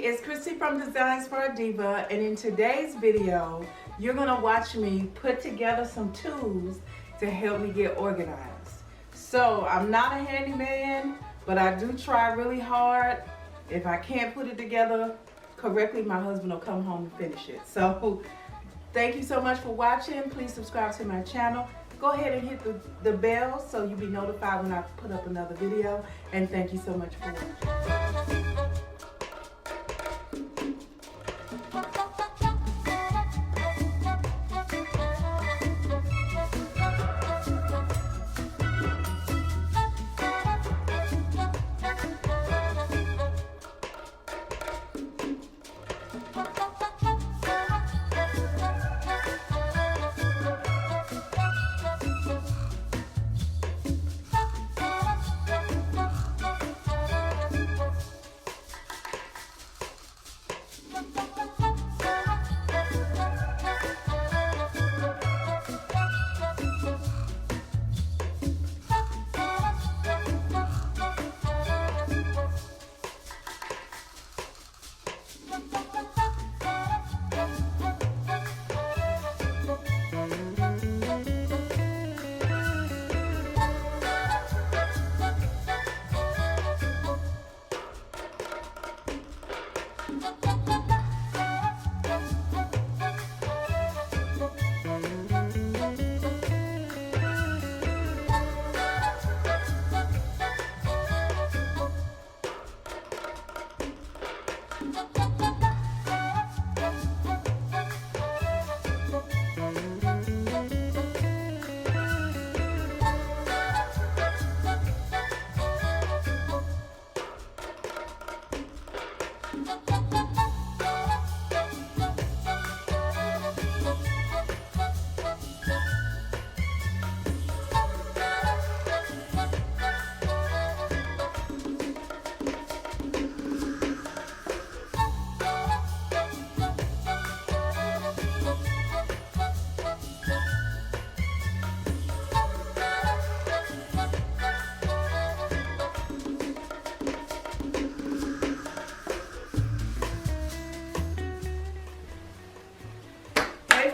it's Christy from Designs for a Diva, and in today's video, you're gonna watch me put together some tools to help me get organized. So I'm not a handyman, but I do try really hard. If I can't put it together correctly, my husband will come home and finish it. So thank you so much for watching. Please subscribe to my channel. Go ahead and hit the bell so you'll be notified when I put up another video. And thank you so much for watching.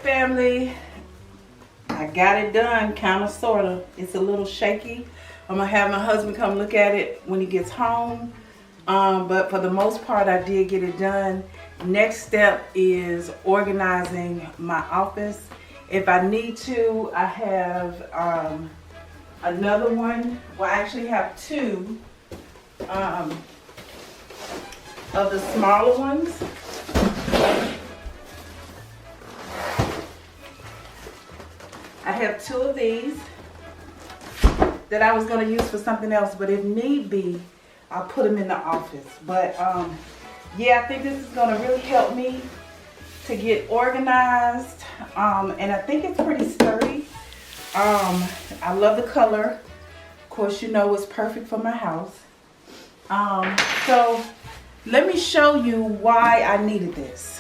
Family, I got it done, kind of, sort of. It's a little shaky. I'm gonna have my husband come look at it when he gets home, but for the most part I did get it done. Next step is organizing my office. If I need to, I have another one. Well, I actually have two of the smaller ones. I have two of these that I was going to use for something else, but if need be, I'll put them in the office. But yeah, I think this is going to really help me to get organized, and I think it's pretty sturdy. I love the color. Of course, you know it's perfect for my house. So let me show you why I needed this.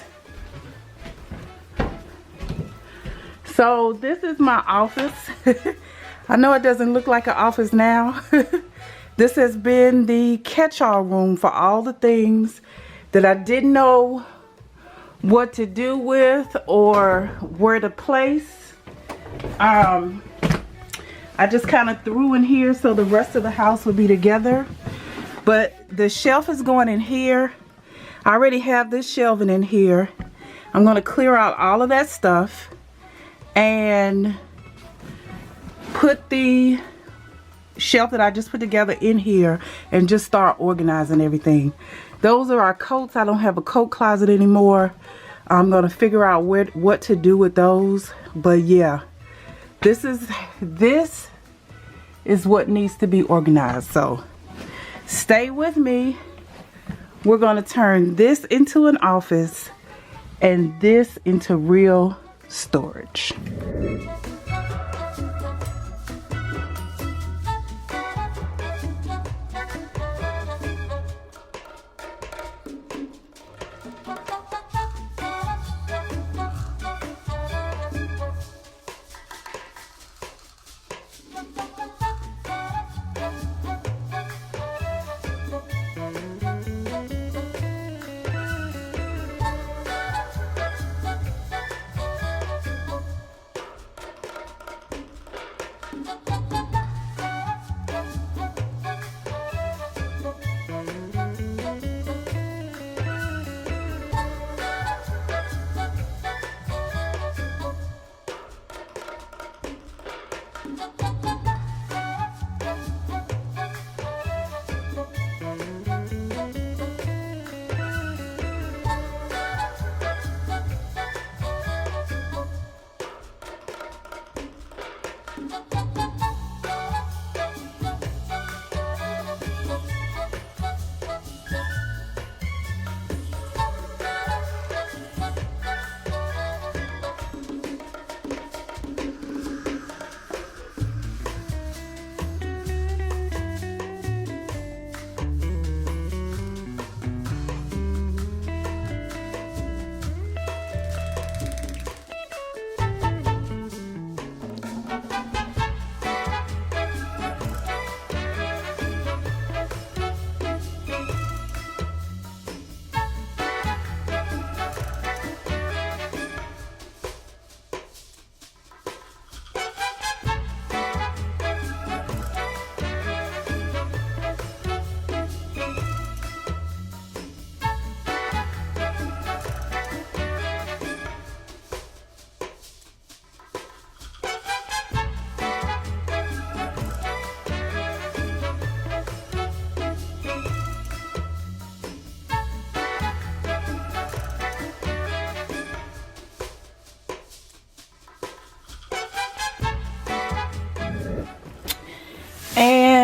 So this is my office. I know it doesn't look like an office now. This has been the catch-all room for all the things that I didn't know what to do with or where to place. I just kind of threw in here so the rest of the house would be together. But the shelf is going in here. I already have this shelving in here. I'm going to clear out all of that stuff and put the shelf that I just put together in here and just start organizing everything. Those are our coats. I don't have a coat closet anymore. I'm gonna figure out what to do with those. But yeah, this is what needs to be organized. So stay with me. We're gonna turn this into an office and this into real storage.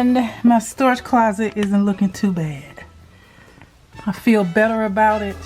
And my storage closet isn't looking too bad. I feel better about it.